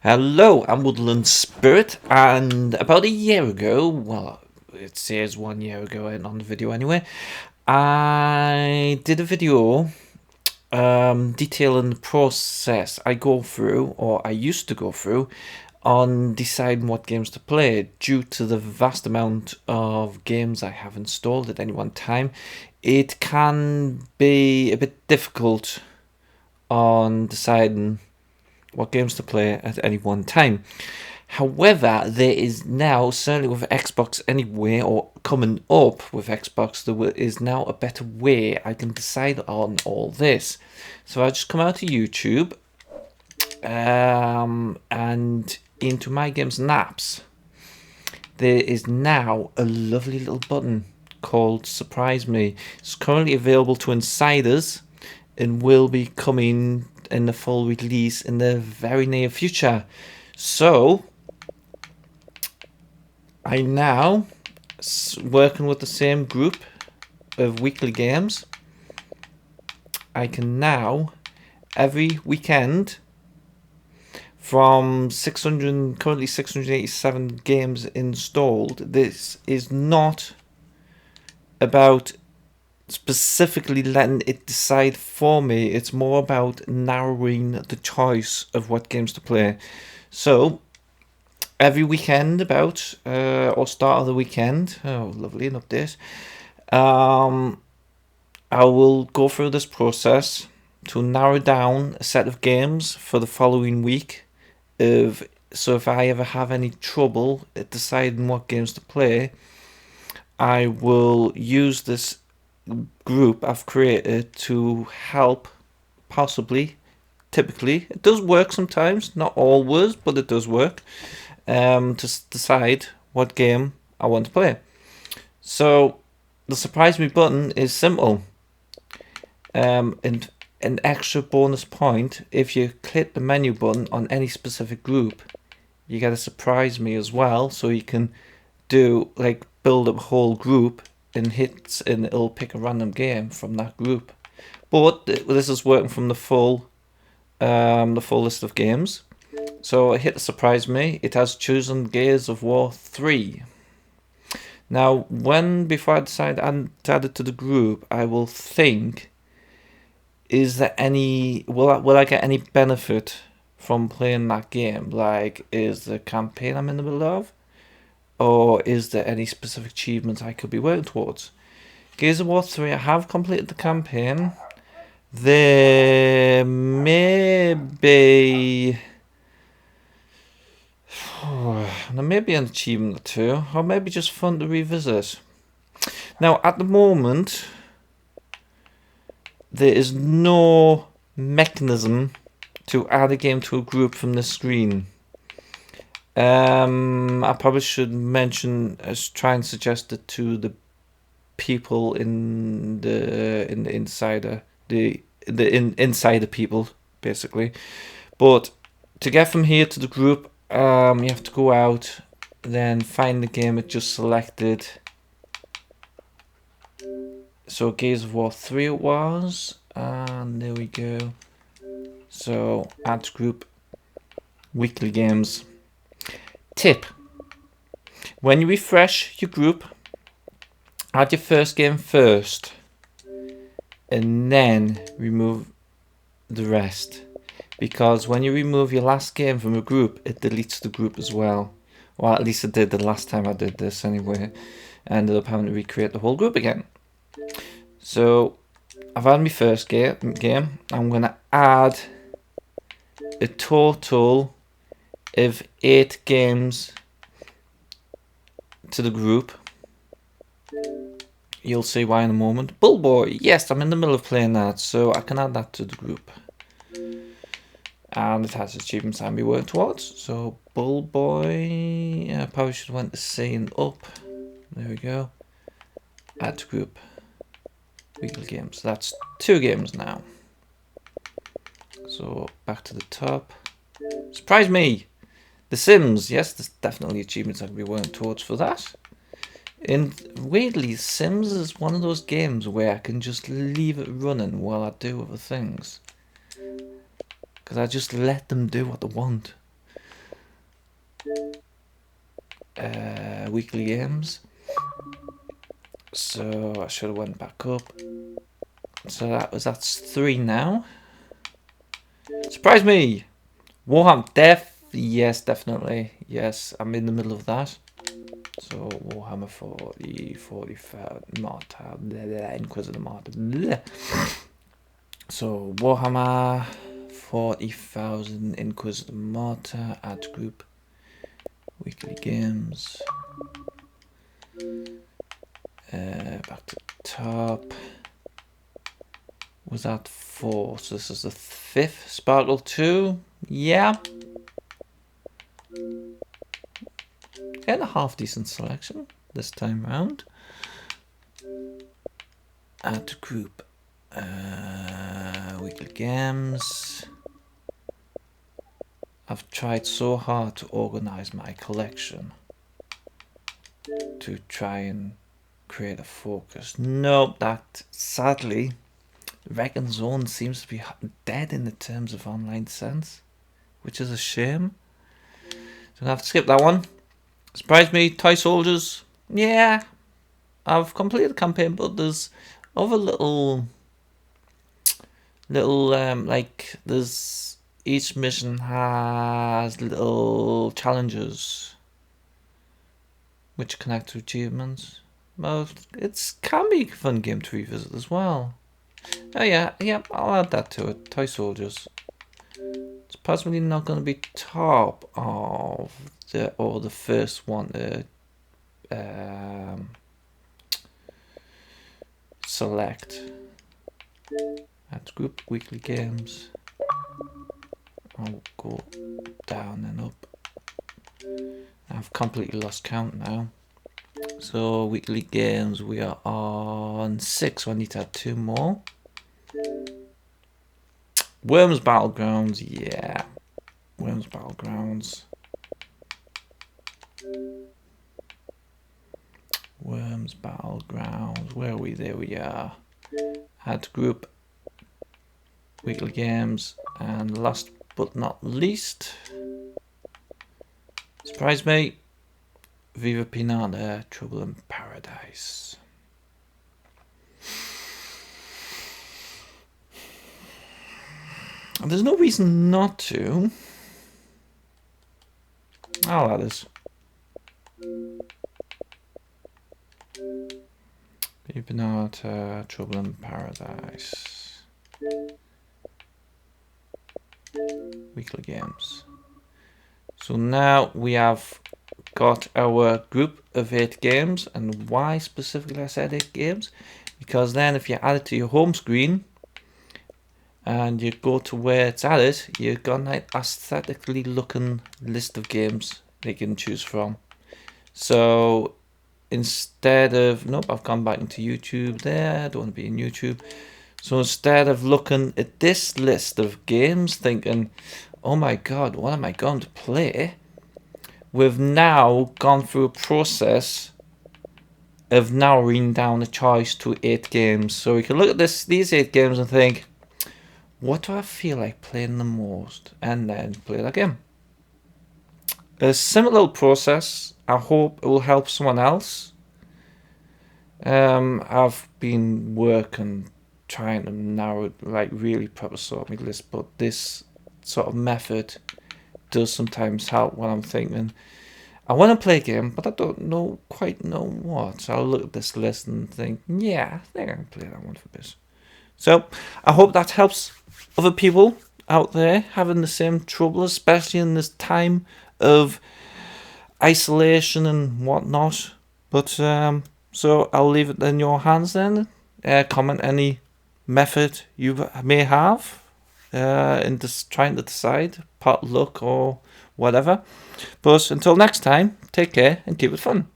Hello, I'm Woodland Spirit, and about a year ago, well, it says 1 year ago on the video anyway, I did a video detailing the process I go through, or I used to go through, on deciding what games to play. Due to the vast amount of games I have installed at any one time, it can be a bit difficult on deciding what games to play at any one time. However, there is now, certainly with Xbox anyway, or coming up with Xbox, there is now a better way I can decide on all this. So I just come out to YouTube and into My Games and Apps. There is now a lovely little button called Surprise Me. It's currently available to insiders and will be coming in the full release in the very near future. So I now working with the same group of weekly games. I can now every weekend from 600, currently 687 games installed. This is not about specifically letting it decide for me. It's more about narrowing the choice of what games to play. So every weekend about or start of the weekend, oh lovely, an update, I will go through this process to narrow down a set of games for the following week. So if I ever have any trouble at deciding what games to play, I will use this group I've created to help, possibly, typically. It does work sometimes, not always, but it does work, to decide what game I want to play. So the Surprise Me button is simple. And an extra bonus point, if you click the menu button on any specific group, you get a Surprise Me as well, so you can do like build up a whole group and it'll pick a random game from that group. But this is working from the full list of games. So I hit the Surprise Me. It has chosen Gears of War 3. Now, before I decide to add it to the group, I will think, is there any, will I get any benefit from playing that game? Like, is the campaign I'm in the middle of? Or is there any specific achievements I could be working towards? Gears of War 3, I have completed the campaign. There may be an achievement or two, or maybe just fun to revisit. Now, at the moment, there is no mechanism to add a game to a group from the screen. I probably should try and suggest it to the people in the insider, insider people, basically. But to get from here to the group, you have to go out, then find the game it just selected. So Gears of War 3 it was, and there we go. So add to group, weekly games. Tip: when you refresh your group, add your first game first, and then remove the rest. Because when you remove your last game from a group, it deletes the group as well. Well, at least it did the last time I did this anyway. I ended up having to recreate the whole group again. So I've had my first game. I'm going to add a total of 8 games to the group. You'll see why in a moment. Bullboy, yes, I'm in the middle of playing that, so I can add that to the group. And it has achievements I'm be working towards. So Bullboy, I probably should have went to C and up. There we go. Add to group. Weekly games. That's 2 games now. So back to the top. Surprise Me! The Sims, yes, there's definitely achievements I can be working towards for that. And weirdly, Sims is one of those games where I can just leave it running while I do other things. Because I just let them do what they want. weekly games. So I should have went back up. So that's 3 now. Surprise me! Warhammer yes, definitely. Yes, I'm in the middle of that. So Warhammer 45 Martyr, Inquisitor Martyr. Bleh. So Warhammer 40,000 Inquisitor Martyr, add group, weekly games. Back to the top. Was that 4? So this is the 5th. Sparkle 2. Yeah. Getting a half decent selection this time round. Add to group. Weekly games. I've tried so hard to organize my collection to try and create a focus. Nope, that sadly, Reckon Zone seems to be dead in the terms of online sense, which is a shame. So I have to skip that one. Surprise me, Toy Soldiers. Yeah, I've completed the campaign, but there's other little like there's each mission has little challenges which connect to achievements. Well, it can be a fun game to revisit as well. Oh yeah, I'll add that to it. Toy Soldiers. It's possibly not going to be top of the first one to select. Add group, weekly games. I'll go down and up. I've completely lost count now. So weekly games, we are on 6, so I need to add 2 more. Worms Battlegrounds, yeah. Worms Battlegrounds. Worms Battlegrounds, where are we? There we are. Add group, weekly games, and last but not least, surprise me, Viva Pinata, Trouble in Paradise. There's no reason not to. I'll add this. Viva Pinata, Trouble in Paradise. Weekly games. So now we have got our group of 8 games, and why specifically I said 8 games? Because then if you add it to your home screen and you go to where it's added, you've got an aesthetically looking list of games they can choose from. So instead of, nope, I've gone back into YouTube there, I don't want to be in YouTube. So instead of looking at this list of games thinking, oh my god, what am I going to play? We've now gone through a process of narrowing down the choice to 8 games. So we can look at these 8 games and think, what do I feel like playing the most? And then play that game. A similar process. I hope it will help someone else. I've been working, trying to narrow, like really proper sort my list, but this sort of method does sometimes help when I'm thinking, I want to play a game, but I don't quite know what. So I'll look at this list and think, yeah, I think I can play that one for this. So I hope that helps other people out there having the same trouble, especially in this time of isolation and whatnot. But so I'll leave it in your hands then. Comment any method you may have in trying to decide, pot luck or whatever. But until next time, take care and keep it fun.